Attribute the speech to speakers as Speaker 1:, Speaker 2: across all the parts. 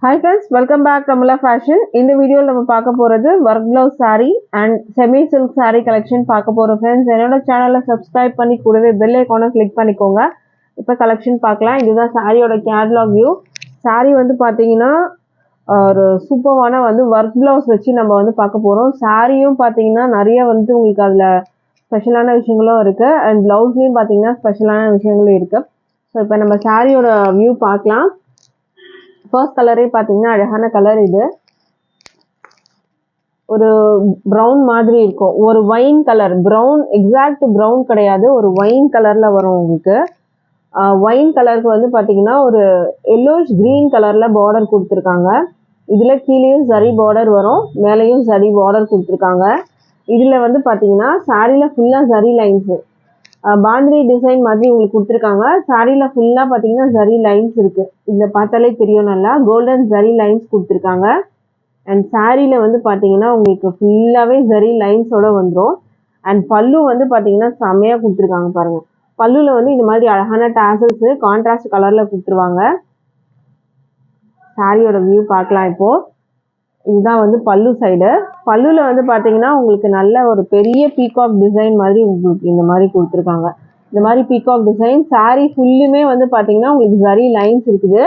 Speaker 1: Hi friends, welcome back to Amula Fashion. இந்த வீடியோல நம்ம பார்க்க போறது work blouse saree and semi silk saree collection பார்க்க போறோம் friends. என்னோட சேனலை subscribe பண்ணி கூடவே bell icon click பண்ணிக்கோங்க. இப்போ collection பார்க்கலாம். இதுதான் சாரியோட catalog view. saree வந்து பாத்தீங்கன்னா ஒரு சூப்பரான வந்து work blouse வச்சு நம்ம வந்து பார்க்க போறோம். சாரியும் பாத்தீங்கன்னா நிறைய வந்து உங்களுக்கு அதுல ஸ்பெஷலான விஷயங்களும் இருக்கு and பிளவுஸ்லயும் பாத்தீங்கன்னா ஸ்பெஷலான விஷயங்களும் இருக்கு. ஸோ இப்போ நம்ம சாரியோட வியூ பார்க்கலாம். ஃபர்ஸ்ட் கலரே பார்த்தீங்கன்னா அழகான கலர். இது ஒரு ப்ரௌன் மாதிரி இருக்கும், ஒரு wine colour. Brown exact brown கிடையாது, ஒரு ஒயின் கலர்ல வரும் உங்களுக்கு. ஒயின் கலருக்கு வந்து பார்த்தீங்கன்னா ஒரு எல்லோஷ் கிரீன் கலர்ல பார்டர் கொடுத்துருக்காங்க. இதுல கீழேயும் சரி பார்டர் வரும், மேலேயும் சரி பார்டர் கொடுத்துருக்காங்க. இதுல வந்து பார்த்தீங்கன்னா சாரியில ஃபுல்லா சரி லைன்ஸ், பாந்தினி டிசைன் மாதிரி உங்களுக்கு கொடுத்துருக்காங்க. சாரியில ஃபுல்லா பார்த்தீங்கன்னா ஜரி லைன்ஸ் இருக்கு. இதுல பார்த்தாலே தெரியும், நல்லா கோல்டன் ஜரி லைன்ஸ் கொடுத்துருக்காங்க. அண்ட் சாரியில வந்து பார்த்தீங்கன்னா உங்களுக்கு ஃபுல்லாவே ஜரி லைன்ஸோட வந்துடும். அண்ட் பல்லு வந்து பார்த்தீங்கன்னா செம்மையா கொடுத்துருக்காங்க பாருங்க. பல்லுல வந்து இந்த மாதிரி அழகான டாசல்ஸ் கான்ட்ராஸ்ட் கலர்ல கொடுத்துருவாங்க. சாரியோட வியூ பார்க்கலாம் இப்போ. இதுதான் வந்து பல்லு சைடு. பல்லுல வந்து பாத்தீங்கன்னா உங்களுக்கு நல்ல ஒரு பெரிய பீகாக் டிசைன் மாதிரி உங்களுக்கு இந்த மாதிரி கொடுத்துருக்காங்க. இந்த மாதிரி பீகாக் டிசைன். சாரி ஃபுல்லுமே வந்து பாத்தீங்கன்னா உங்களுக்கு ஜரி லைன்ஸ் இருக்குது.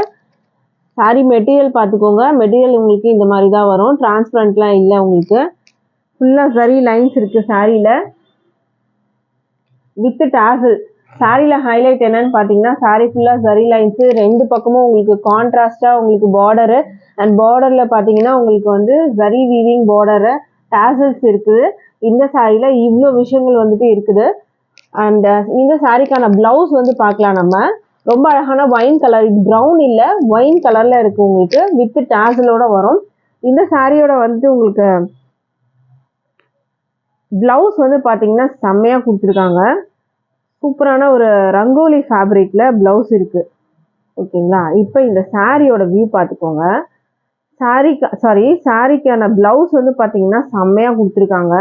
Speaker 1: சாரி மெட்டீரியல் பார்த்துக்கோங்க, மெட்டீரியல் உங்களுக்கு இந்த மாதிரி தான் வரும், டிரான்ஸ்பரண்ட்லாம் இல்லை. உங்களுக்கு ஃபுல்லா ஜரி லைன்ஸ் இருக்கு சாரியில வித் டாசல். சாரியில ஹைலைட் என்னன்னு பாத்தீங்கன்னா சாரி ஃபுல்லா ஜரி லைன்ஸ், ரெண்டு பக்கமும் உங்களுக்கு கான்ட்ராஸ்டா உங்களுக்கு பார்டரு. அண்ட் பார்டர்ல பாத்தீங்கன்னா உங்களுக்கு வந்து ஜரி வீவிங் பார்டரு, டாசல்ஸ் இருக்குது. இந்த சாரியில இவ்வளோ விஷயங்கள் வந்துட்டு இருக்குது. அண்ட் இந்த சாரிக்கான பிளவுஸ் வந்து பார்க்கலாம் நம்ம. ரொம்ப அழகான ஒயின் கலர், இது ப்ரௌன் இல்லை, ஒயின் கலர்ல இருக்கு உங்களுக்கு, வித் டாசலோட வரும். இந்த சாரியோட வந்து உங்களுக்கு பிளவுஸ் வந்து பாத்தீங்கன்னா செம்மையா கொடுத்துருக்காங்க. சூப்பரான ஒரு ரங்கோலி ஃபேப்ரிக்ல பிளவுஸ் இருக்கு. ஓகேங்களா? இப்போ இந்த சாரியோட வியூ பார்த்துக்கோங்க. சாரிக்கான பிளவுஸ் வந்து பார்த்தீங்கன்னா செம்மையா கொடுத்துருக்காங்க.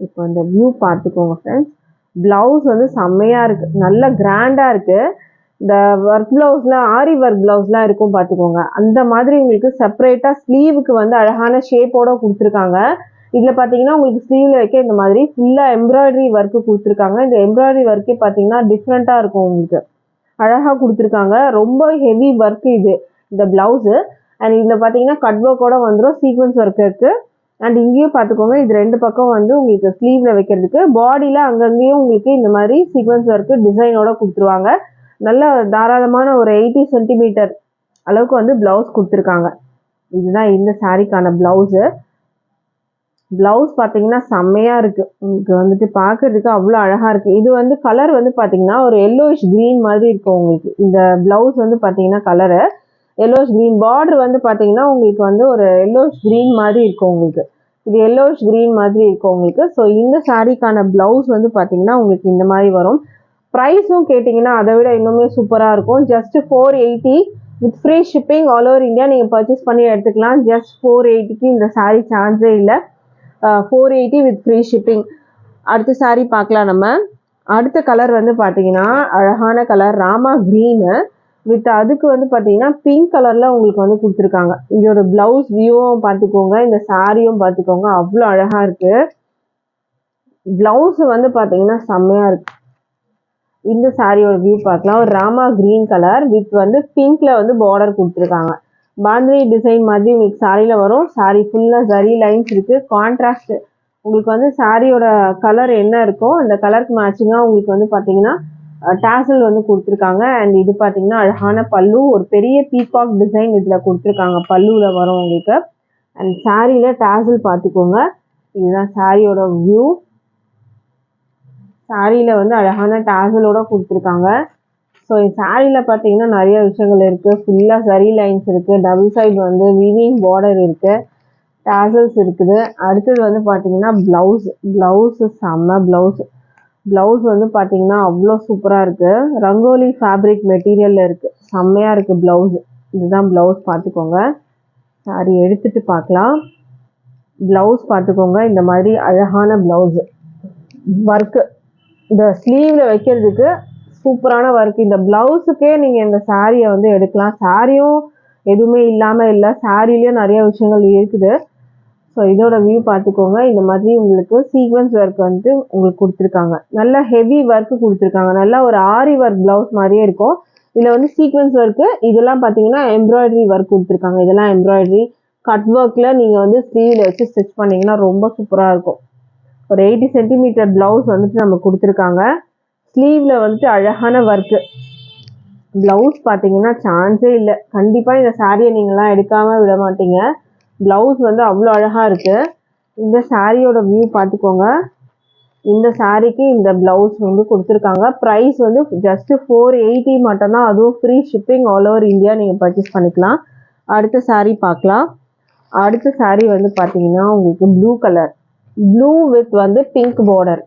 Speaker 1: இப்போ இந்த வியூ பார்த்துக்கோங்க ஃப்ரெண்ட்ஸ். பிளவுஸ் வந்து செம்மையா இருக்கு, நல்ல கிராண்டா இருக்கு. இந்த ஒர்க் பிளவுஸ்லாம், ஆரி ஒர்க் பிளவுஸ்லாம் இருக்கும் பார்த்துக்கோங்க, அந்த மாதிரி உங்களுக்கு செப்பரேட்டா ஸ்லீவுக்கு வந்து அழகான ஷேப்போட கொடுத்துருக்காங்க. இதுல பாத்தீங்கன்னா உங்களுக்கு ஸ்லீவ்ல வைக்க இந்த மாதிரி ஃபுல்லா எம்ப்ராய்டரி ஒர்க் கொடுத்துருக்காங்க. இந்த எம்ப்ராய்டரி ஒர்க்கே பாத்தீங்கன்னா டிஃப்ரெண்டா இருக்கும், உங்களுக்கு அழகா கொடுத்துருக்காங்க. ரொம்ப ஹெவி ஒர்க் இது இந்த பிளவுஸ். அண்ட் இதுல பாத்தீங்கன்னா கட் ஒர்க்கோட வந்துடும், சீக்வன்ஸ் ஒர்க் இருக்கு. அண்ட் இங்கேயும் பார்த்துக்கோங்க, இது ரெண்டு பக்கம் வந்து உங்களுக்கு ஸ்லீவ்ல வைக்கிறதுக்கு, பாடியில அங்கங்கேயும் உங்களுக்கு இந்த மாதிரி சீக்வன்ஸ் ஒர்க் டிசைனோட கொடுத்துருவாங்க. நல்ல தாராளமான ஒரு 80 சென்டிமீட்டர் அளவுக்கு வந்து பிளவுஸ் கொடுத்துருக்காங்க. இதுதான் இந்த சாரிக்கான பிளவுஸ். பிளவுஸ் பார்த்தீங்கன்னா செம்மையா இருக்கு, உங்களுக்கு வந்துட்டு பார்க்கறதுக்கு அவ்வளோ அழகா இருக்கு. இது வந்து கலர் வந்து பார்த்தீங்கன்னா ஒரு எல்லோயிஷ் கிரீன் மாதிரி இருக்கும் உங்களுக்கு. இந்த பிளவுஸ் வந்து பார்த்தீங்கன்னா கலரு எல்லோயிஷ் கிரீன், பார்டர் வந்து பார்த்தீங்கன்னா உங்களுக்கு வந்து ஒரு எல்லோயிஷ் கிரீன் மாதிரி இருக்கும் உங்களுக்கு. இது எல்லோயிஷ் கிரீன் மாதிரி இருக்கும் உங்களுக்கு. ஸோ இந்த சாரிக்கான பிளவுஸ் வந்து பார்த்தீங்கன்னா உங்களுக்கு இந்த மாதிரி வரும். ப்ரைஸும் கேட்டிங்கன்னா அதை விட இன்னுமே சூப்பராக இருக்கும். Just 480 with free shipping all over India நீங்கள் பர்ச்சேஸ் பண்ணி எடுத்துக்கலாம். ஜஸ்ட் 480க்கு இந்த சாரி சான்ஸே இல்லை. 480 வித் ஃப்ரீ ஷிப்பிங். அடுத்த சாரி பார்க்கலாம் நம்ம. அடுத்த கலர் வந்து பார்த்தீங்கன்னா அழகான கலர் ராமா க்ரீனு வித் அதுக்கு வந்து பார்த்தீங்கன்னா பிங்க் கலர்ல உங்களுக்கு வந்து கொடுத்துருக்காங்க. இங்க ஒரு பிளவுஸ் வியூவும் பார்த்துக்கோங்க, இந்த சாரியும் பார்த்துக்கோங்க, அவ்வளோ அழகா இருக்கு. பிளவுஸ் வந்து பார்த்தீங்கன்னா செம்மையா இருக்கு. இந்த சாரியோட வியூ பார்க்கலாம். ஒரு ராமா கிரீன் கலர் வித் வந்து பிங்க்ல வந்து பார்டர் கொடுத்துருக்காங்க. பாந்தினி டிசைன் மாதிரி உங்களுக்கு சாரியில வரும். சாரி ஃபுல்லா ஜரி லைன்ஸ் இருக்கு, கான்ட்ராஸ்ட். உங்களுக்கு வந்து சாரியோட கலர் என்ன இருக்கோ அந்த கலருக்கு மேட்சிங்கா உங்களுக்கு வந்து பாத்தீங்கன்னா டாசல் வந்து கொடுத்துருக்காங்க. அண்ட் இது பாத்தீங்கன்னா அழகான பல்லு, ஒரு பெரிய பீகாக் டிசைன் இதுல கொடுத்துருக்காங்க, பல்லுல வரும் உங்களுக்கு. அண்ட் சாரியில டாசல் பார்த்துக்கோங்க. இதுதான் சாரியோட வியூ. சாரியில வந்து அழகான டாசலோட கொடுத்துருக்காங்க. ஸோ சாரியில பார்த்தீங்கன்னா நிறைய விஷயங்கள் இருக்கு. ஃபுல்லா சரி லைன்ஸ் இருக்கு, டபுள் சைடு வந்து வீவிங் பார்டர் இருக்கு, டாசல்ஸ் இருக்குது. அடுத்தது வந்து பார்த்தீங்கன்னா பிளவுஸ் செம்ம பிளவுஸ். பிளவுஸ் வந்து பார்த்தீங்கன்னா அவ்வளோ சூப்பரா இருக்கு. ரங்கோலி ஃபேப்ரிக் மெட்டீரியல்ல இருக்கு, செம்மையா இருக்கு பிளவுஸ். இதுதான் பிளவுஸ் பார்த்துக்கோங்க. சாரி எடுத்துட்டு பார்க்கலாம். பிளவுஸ் பார்த்துக்கோங்க, இந்த மாதிரி அழகான பிளவுஸ் ஒர்க்கு, இந்த ஸ்லீவ்ல வைக்கிறதுக்கு சூப்பரான ஒர்க். இந்த பிளவுஸுக்கே நீங்க இந்த சாரியை வந்து எடுக்கலாம். சாரியும் எதுவுமே இல்லாமல் இல்லை, சாரீலேயும் நிறைய விஷயங்கள் இருக்குது. ஸோ இதோட வியூ பார்த்துக்கோங்க. இந்த மாதிரி உங்களுக்கு சீக்வன்ஸ் ஒர்க் வந்துட்டு உங்களுக்கு கொடுத்துருக்காங்க. நல்ல ஹெவி ஒர்க்கு கொடுத்துருக்காங்க. நல்லா ஒரு ஆரி ஒர்க் ப்ளவுஸ் மாதிரியே இருக்கும். இதில் வந்து சீக்வன்ஸ் ஒர்க்கு, இதெல்லாம் பார்த்தீங்கன்னா எம்ப்ராய்டரி ஒர்க் கொடுத்துருக்காங்க. இதெல்லாம் எம்ப்ராய்டரி கட் ஒர்க்கில் நீங்கள் வந்து ஸ்லீவில் வச்சு ஸ்டிச் பண்ணிங்கன்னா ரொம்ப சூப்பராக இருக்கும். ஒரு 80 சென்டிமீட்டர் ப்ளவுஸ் வந்துட்டு நம்ம கொடுத்துருக்காங்க. ஸ்லீவில் வந்துட்டு அழகான ஒர்க்கு. ப்ளவுஸ் பார்த்தீங்கன்னா சான்ஸே இல்லை. கண்டிப்பாக இந்த சாரியை நீங்கள்லாம் எடுக்காமல் விட மாட்டீங்க. ப்ளவுஸ் வந்து அவ்வளோ அழகாக இருக்குது. இந்த சாரியோட வியூ பார்த்துக்கோங்க. இந்த சாரிக்கு இந்த ப்ளவுஸ் வந்து கொடுத்துருக்காங்க. ப்ரைஸ் வந்து ஜஸ்ட் 480 மட்டும்தான். அதுவும் free shipping all over India நீங்கள் பர்ச்சேஸ் பண்ணிக்கலாம். அடுத்த சாரி பார்க்கலாம். அடுத்த சாரி வந்து பார்த்தீங்கன்னா உங்களுக்கு ப்ளூ கலர், ப்ளூ வித் வந்து பிங்க் பார்டர்.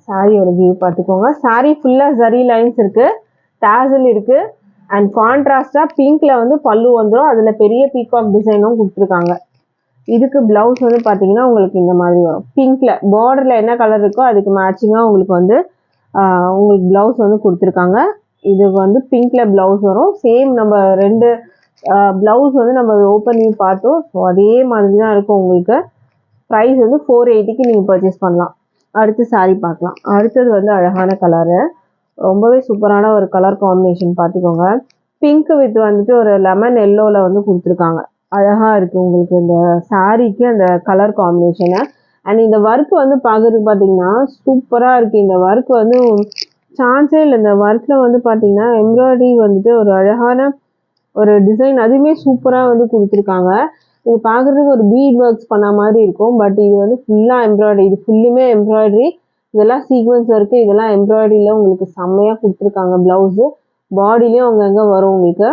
Speaker 1: சாரியோட வியூ பார்த்துக்கோங்க. சாரி ஃபுல்லாக ஜரி லைன்ஸ் இருக்குது, டாசல் இருக்குது, அண்ட் கான்ட்ராஸ்டாக பிங்க்கில் வந்து பல்லு வந்துடும். அதில் பெரிய பீகாக் டிசைனும் கொடுத்துருக்காங்க. இதுக்கு ப்ளவுஸ் வந்து பார்த்தீங்கன்னா உங்களுக்கு இந்த மாதிரி வரும். பிங்க்கில் பார்டரில் என்ன கலர் இருக்கோ அதுக்கு மேட்சிங்காக உங்களுக்கு வந்து உங்களுக்கு ப்ளவுஸ் வந்து கொடுத்துருக்காங்க. இதுக்கு வந்து பிங்க்கில் ப்ளவுஸ் வரும். சேம் நம்ம 2 ப்ளவுஸ் வந்து நம்ம ஓப்பன் வியூ பார்த்தோம். ஸோ அதே மாதிரி தான் இருக்கும் உங்களுக்கு. ப்ரைஸ் வந்து 480க்கு நீங்கள் பர்ச்சேஸ் பண்ணலாம். அடுத்து சாரி பார்க்கலாம். அடுத்தது வந்து அழகான கலரு, ரொம்பவே சூப்பரான ஒரு கலர் காம்பினேஷன் பார்த்துக்கோங்க. பிங்க் வித் வந்துட்டு ஒரு லெமன் எல்லோவில் வந்து கொடுத்துருக்காங்க. அழகாக இருக்குது உங்களுக்கு இந்த சாரீக்கு அந்த கலர் காம்பினேஷனு. அண்ட் இந்த ஒர்க் வந்து பார்க்குறதுக்கு பார்த்தீங்கன்னா சூப்பராக இருக்குது. இந்த ஒர்க் வந்து சான்ஸே இல்லை. இந்த ஒர்க்கில் வந்து பார்த்தீங்கன்னா எம்ப்ராய்டரி வந்துட்டு ஒரு அழகான ஒரு டிசைன், அதுவுமே சூப்பராக வந்து கொடுத்துருக்காங்க. இது பார்க்குறதுக்கு ஒரு பீட் ஒர்க்ஸ் பண்ண மாதிரி இருக்கும். பட் இது வந்து ஃபுல்லாக எம்ப்ராய்டரி, இது ஃபுல்லுமே எம்ப்ராய்டரி. இதெல்லாம் சீக்வன்ஸ் ஒர்க்கு, இதெல்லாம் எம்ப்ராய்டரியில் உங்களுக்கு செம்மையாக கொடுத்துருக்காங்க. ப்ளவுஸு பாடிலையும் அங்கங்கே வரும் உங்களுக்கு.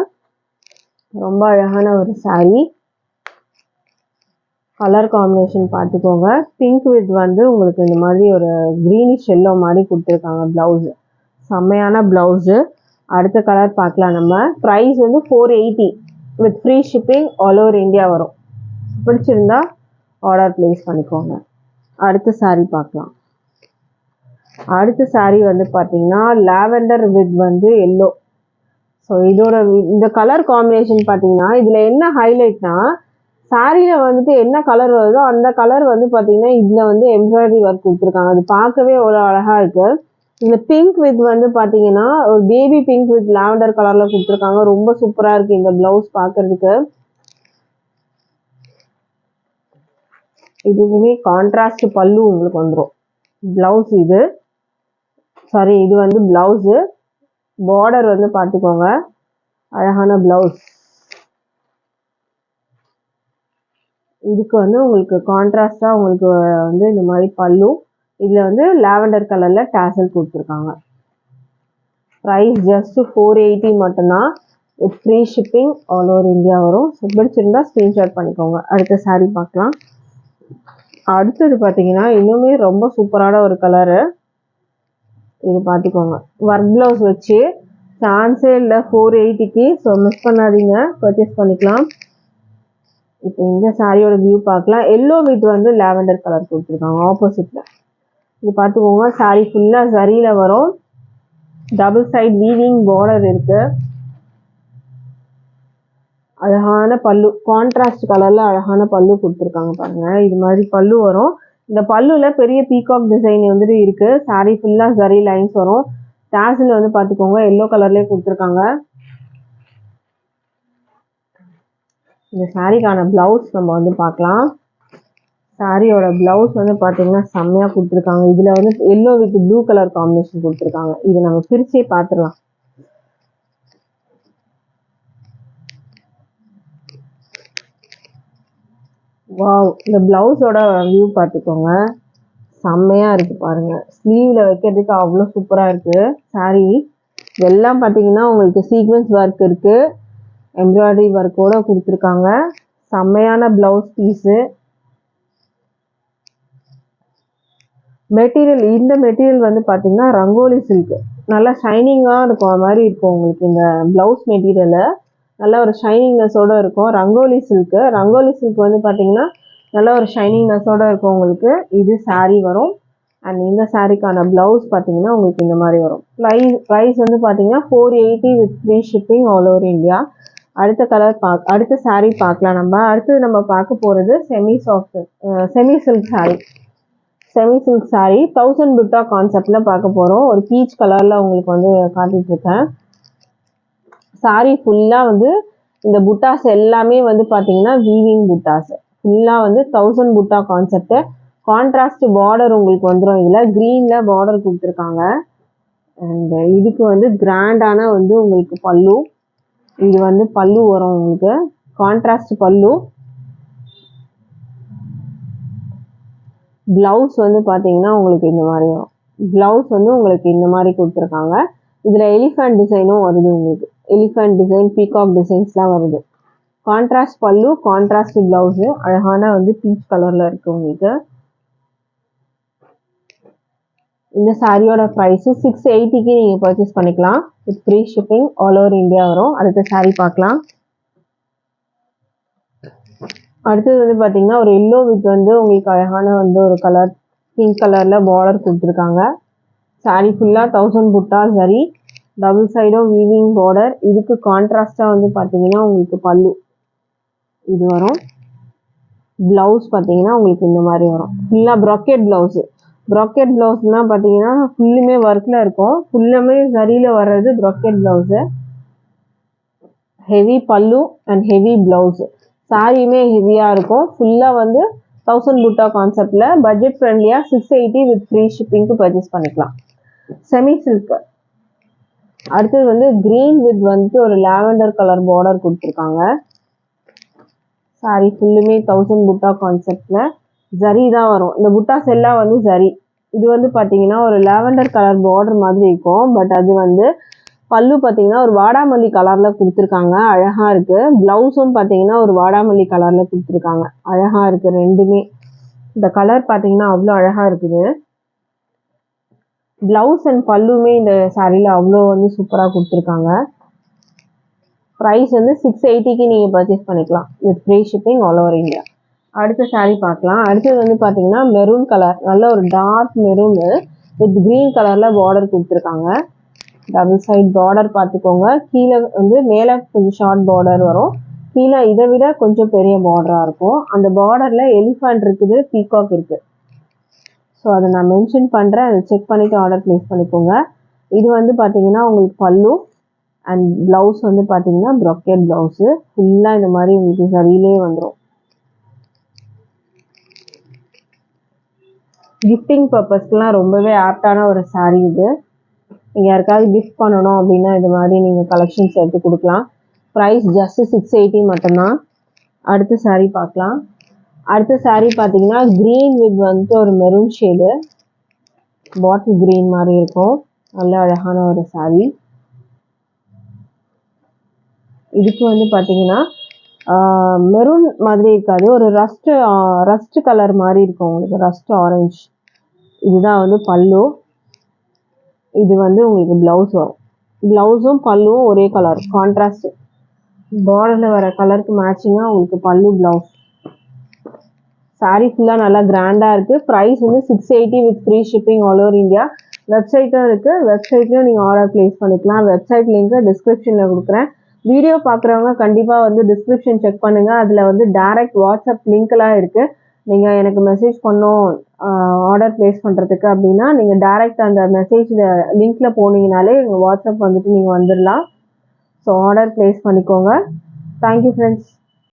Speaker 1: ரொம்ப அழகான ஒரு சாரீ. கலர் காம்பினேஷன் பார்த்துக்கோங்க. பிங்க் வித் வந்து உங்களுக்கு இந்த மாதிரி ஒரு க்ரீனிஷ் எல்லோ மாதிரி கொடுத்துருக்காங்க ப்ளவுஸு. செம்மையான ப்ளவுஸு. அடுத்த கலர் பார்க்கலாம் நம்ம. ப்ரைஸ் வந்து 480 with free shipping all over India வரும். பிடிச்சிருந்தா ஆர்டர் ப்ளேஸ் பண்ணிக்கோங்க. அடுத்த சாரீ பார்க்கலாம். அடுத்த சாரீ வந்து பார்த்தீங்கன்னா லாவெண்டர் வித் வந்து எல்லோ. ஸோ இதோட இந்த கலர் காம்பினேஷன் பார்த்தீங்கன்னா இதில் என்ன ஹைலைட்னா, சாரியில் வந்துட்டு என்ன கலர் வருதோ அந்த கலர் வந்து பார்த்தீங்கன்னா இதில் வந்து எம்ப்ராய்டரி ஒர்க் கொடுத்துருக்காங்க. அது பார்க்கவே அவ்வளோ அழகாக இருக்குது. இந்த பிங்க் வித் வந்து பார்த்தீங்கன்னா ஒரு பேபி பிங்க் வித் லாவெண்டர் கலரில் கொடுத்துருக்காங்க. ரொம்ப சூப்பராக இருக்குது இந்த ப்ளவுஸ் பார்க்குறதுக்கு. இதுவுமே கான்ட்ராஸ்ட் பல்லு உங்களுக்கு வந்துடும். ப்ளவுஸ் இது இது வந்து ப்ளவுஸு. பார்டர் வந்து பார்த்துக்கோங்க, அழகான ப்ளவுஸ். இதுக்கு வந்து உங்களுக்கு கான்ட்ராஸ்டாக உங்களுக்கு வந்து இந்த மாதிரி பல்லு, இதில் வந்து லாவெண்டர் கலரில் டாசல் கொடுத்துருக்காங்க. ப்ரைஸ் ஜஸ்ட் 480 மட்டும்தான். With free shipping all over India வரும். ஸோ பிடிச்சிருந்தா ஸ்க்ரீன்ஷாட் பண்ணிக்கோங்க. அடுத்த சாரீ பார்க்கலாம். அடுத்தது பார்த்தீங்கன்னா இன்னுமே ரொம்ப சூப்பரான ஒரு கலரு. இது பார்த்துக்கோங்க, ஒர்க் ப்ளவுஸ் வச்சு சான்ஸே இல்லை 480க்கு. ஸோ மிஸ் பண்ணாதீங்க, பர்ச்சேஸ் பண்ணிக்கலாம். இப்போ இந்த சாரியோட வியூ பார்க்கலாம். எல்லோ வித் வந்து லாவெண்டர் கலர் கொடுத்துருக்காங்க ஆப்போசிட்டில். இது பார்த்துக்கோங்க. சாரி ஃபுல்லாக சரியில் வரும். டபுள் சைட் வீவிங் பார்டர் இருக்குது. அழகான பல்லு, கான்ட்ராஸ்ட் கலரில் அழகான பல்லு கொடுத்துருக்காங்க பாருங்கள். இது மாதிரி பல்லு வரும். இந்த பல்லுவில் பெரிய பீகாக் டிசைன் வந்துட்டு இருக்குது. சாரி ஃபுல்லாக ஜரி லைன்ஸ் வரும். டாசில் வந்து பார்த்துக்கோங்க எல்லோ கலர்லேயே கொடுத்துருக்காங்க. இந்த சாரிக்கான ப்ளவுஸ் நம்ம வந்து பார்க்கலாம். சாரியோட ப்ளவுஸ் வந்து பார்த்தீங்கன்னா செம்மையாக கொடுத்துருக்காங்க. இதில் வந்து yellow with blue colour combination கொடுத்துருக்காங்க. இதை நம்ம பிரிச்சே பார்த்துடலாம். வாவ், இந்த ப்ளவுஸோட வியூ பார்த்துக்கோங்க, செம்மையாக இருக்குது பாருங்கள். ஸ்லீவில் வைக்கிறதுக்கு அவ்வளோ சூப்பராக இருக்குது சாரீ. இதெல்லாம் பார்த்தீங்கன்னா உங்களுக்கு சீக்வன்ஸ் ஒர்க் இருக்குது, எம்ப்ராய்டரி ஒர்க்கோடு கொடுத்துருக்காங்க. செம்மையான ப்ளவுஸ் பீஸு. மெட்டீரியல், இந்த மெட்டீரியல் வந்து பார்த்தீங்கன்னா ரங்கோலி சில்க்கு, நல்லா ஷைனிங்காக இருக்கும் மாதிரி இருக்கும் உங்களுக்கு. இந்த ப்ளவுஸ் மெட்டீரியலு நல்லா ஒரு ஷைனிங்னஸோடு இருக்கும். ரங்கோலி சில்க்கு, ரங்கோலி சில்க் வந்து பார்த்தீங்கன்னா நல்லா ஒரு ஷைனிங்னஸோடு இருக்கும் உங்களுக்கு. இது சாரீ வரும். அண்ட் இந்த சாரீக்கான ப்ளவுஸ் பார்த்தீங்கன்னா உங்களுக்கு இந்த மாதிரி வரும். ப்ரைஸ் வந்து பார்த்தீங்கன்னா 480 with free shipping all over India. அடுத்த சாரீ பார்க்கலாம். அடுத்தது நம்ம பார்க்க போகிறது semi silk sari. Semi silk sari 1000 புட்டா கான்செப்டில் பார்க்க போகிறோம். ஒரு பீச் கலரில் உங்களுக்கு வந்து காட்டிகிட்ருக்கேன். சாரீ ஃபுல்லாக வந்து இந்த புட்டாஸ் எல்லாமே வந்து பார்த்தீங்கன்னா வீவிங் புட்டாஸ். ஃபுல்லாக வந்து 1000 புட்டா கான்செப்ட். கான்ட்ராஸ்ட் பார்டர் உங்களுக்கு வந்துடும். இதில் க்ரீனில் பார்டர் கொடுத்துருக்காங்க. அண்ட் இதுக்கு வந்து கிராண்டான வந்து உங்களுக்கு பல்லு. இது வந்து பல்லு வரும் உங்களுக்கு. கான்ட்ராஸ்ட் பல்லு. ப்ளவுஸ் வந்து பார்த்தீங்கன்னா உங்களுக்கு இந்த மாதிரி வரும். ப்ளவுஸ் வந்து உங்களுக்கு இந்த மாதிரி கொடுத்துருக்காங்க. இதில் எலிஃபண்ட் டிசைனும் வருது உங்களுக்கு. எலிஃபண்ட் டிசைன், பீகாக் டிசைன்ஸ்லாம் வருது. கான்ட்ராஸ்ட் பல்லு, கான்ட்ராஸ்ட் ப்ளவுஸு. அழகான வந்து பீச் கலரில் இருக்குது உங்களுக்கு. இந்த சாரியோட ப்ரைஸு 680க்கு நீங்கள் பர்ச்சேஸ் பண்ணிக்கலாம். With free shipping all over India வரும். அடுத்த சாரீ பார்க்கலாம். அடுத்தது வந்து பார்த்தீங்கன்னா ஒரு எல்லோ வித் வந்து உங்களுக்கு அழகான வந்து ஒரு கலர் பிங்க் கலரில் பார்டர் கொடுத்துருக்காங்க. சாரீ ஃபுல்லாக 1000 புட்டா சரி, டபுள் சைடும் வீவிங் பார்டர். இதுக்கு கான்ட்ராஸ்டாக வந்து பார்த்தீங்கன்னா உங்களுக்கு பல்லு இது வரும். ப்ளவுஸ் பார்த்தீங்கன்னா உங்களுக்கு இந்த மாதிரி வரும். ஃபுல்லாக ப்ராக்கெட் ப்ளவுஸு. ப்ராக்கெட் ப்ளவுஸ்னால் பார்த்தீங்கன்னா ஃபுல்லுமே ஒர்க்கில் இருக்கும். ஃபுல்லுமே சரியில் வர்றது ப்ராக்கெட் ப்ளவுஸு. ஹெவி பல்லு அண்ட் ஹெவி ப்ளவுஸு. சாரியுமே ஹெவியாக இருக்கும். ஃபுல்லாக வந்து 1000 புட்டா கான்செப்டில் பட்ஜெட் ஃப்ரெண்ட்லியாக 680 வித் ஃப்ரீ ஷிப்பிங்க்கு பர்ச்சேஸ் பண்ணிக்கலாம். Semi silk. அடுத்தது வந்து க்ரீன் வித் வந்து ஒரு லாவெண்டர் கலர் பார்டர் கொடுத்துருக்காங்க. சாரி ஃபுல்லுமே 1000 புட்டா கான்செப்டில் ஜரி தான் வரும். இந்த புட்டாஸ் எல்லாம் வந்து ஜரி. இது வந்து பார்த்தீங்கன்னா ஒரு லாவெண்டர் கலர் பார்டர் மாதிரி இருக்கும். பட் அது வந்து பல்லு பார்த்தீங்கன்னா ஒரு வாடாமல்லி கலரில் கொடுத்துருக்காங்க. அழகாக இருக்குது. ப்ளவுஸும் பார்த்தீங்கன்னா ஒரு வாடாமல்லி கலரில் கொடுத்துருக்காங்க. அழகாக இருக்குது ரெண்டுமே. இந்த கலர் பார்த்தீங்கன்னா அவ்வளோ அழகாக இருக்குது. ப்ளவுஸ் அண்ட் பல்லுமே இந்த சாரியில் அவ்வளோ வந்து சூப்பராக கொடுத்துருக்காங்க. ப்ரைஸ் வந்து 680க்கு நீங்கள் பர்ச்சேஸ் பண்ணிக்கலாம் with free shipping all over India. அடுத்த சாரீ பார்க்கலாம். அடுத்தது வந்து பார்த்தீங்கன்னா மெரூன் கலர், நல்ல ஒரு டார்க் மெரூனு வித் க்ரீன் கலரில் பார்டர் கொடுத்துருக்காங்க. டபுள் சைட் பார்டர் பார்த்துக்கோங்க. கீழே வந்து மேலே கொஞ்சம் ஷார்ட் பார்டர் வரும். கீழே இதை விட கொஞ்சம் பெரிய பார்டராக இருக்கும். அந்த பார்டரில் எலிஃபண்ட் இருக்குது, பீகாக் இருக்குது. ஸோ அதை நான் மென்ஷன் பண்ணுறேன். அதை செக் பண்ணிவிட்டு ஆர்டர் ப்ளேஸ் பண்ணிக்கோங்க. இது வந்து பார்த்தீங்கன்னா உங்களுக்கு பல்லு அண்ட் ப்ளவுஸ் வந்து பார்த்தீங்கன்னா ப்ராக்கெட் ப்ளவுஸு. ஃபுல்லாக இந்த மாதிரி உங்களுக்கு சரியிலே வந்துடும். கிஃப்டிங் பர்பஸ்க்குலாம் ரொம்பவே ஆப்டான ஒரு சாரீ இது. நீங்கள் யாருக்காவது கிஃப்ட் பண்ணணும் அப்படின்னா இது மாதிரி நீங்கள் கலெக்ஷன்ஸ் எடுத்து கொடுக்கலாம். ப்ரைஸ் ஜஸ்ட் 680 மட்டும்தான். அடுத்த சாரீ பார்க்கலாம். அடுத்த சாரீ பார்த்தீங்கன்னா க்ரீன் வித் வந்துட்டு ஒரு மெரூன் ஷேடு, பாட்டில் க்ரீன் மாதிரி இருக்கும். நல்ல அழகான ஒரு சாரீ. இதுக்கு வந்து பார்த்தீங்கன்னா மெரூன் மாதிரி இருக்காது, ஒரு ரஸ்ட் கலர் மாதிரி இருக்கும் உங்களுக்கு. Rust orange. இதுதான் வந்து பல்லு. இது வந்து உங்களுக்கு ப்ளவுஸ் வரும். ப்ளவுஸும் பல்லுவும் ஒரே கலர் கான்ட்ராஸ்ட். பார்டரில் வர கலருக்கு மேட்சிங்காக உங்களுக்கு பல்லு ப்ளவுஸ். சாரீ ஃபுல்லாக நல்லா கிராண்டாக இருக்குது. ப்ரைஸ் வந்து 680 with free shipping all over India. வெப்சைட்டும் இருக்குது. வெப்சைட்லையும் நீங்கள் ஆர்டர் ப்ளேஸ் பண்ணிக்கலாம். வெப்சைட் லிங்க்கு டிஸ்கிரிப்ஷனில் கொடுக்குறேன். வீடியோ பார்க்குறவங்க கண்டிப்பாக வந்து டிஸ்கிரிப்ஷன் செக் பண்ணுங்கள். அதில் வந்து டைரக்ட் வாட்ஸ்அப் லிங்க்லாம் இருக்குது. நீங்கள் எனக்கு மெசேஜ் பண்ணோம் ஆர்டர் ப்ளேஸ் பண்ணுறதுக்கு அப்படின்னா நீங்கள் டைரக்ட் அந்த மெசேஜில் லிங்க்கில் போனீங்கனாலே எங்கள் வாட்ஸ்அப் வந்துட்டு நீங்கள் வந்துடலாம். ஸோ ஆர்டர் ப்ளேஸ் பண்ணிக்கோங்க. Thank you friends.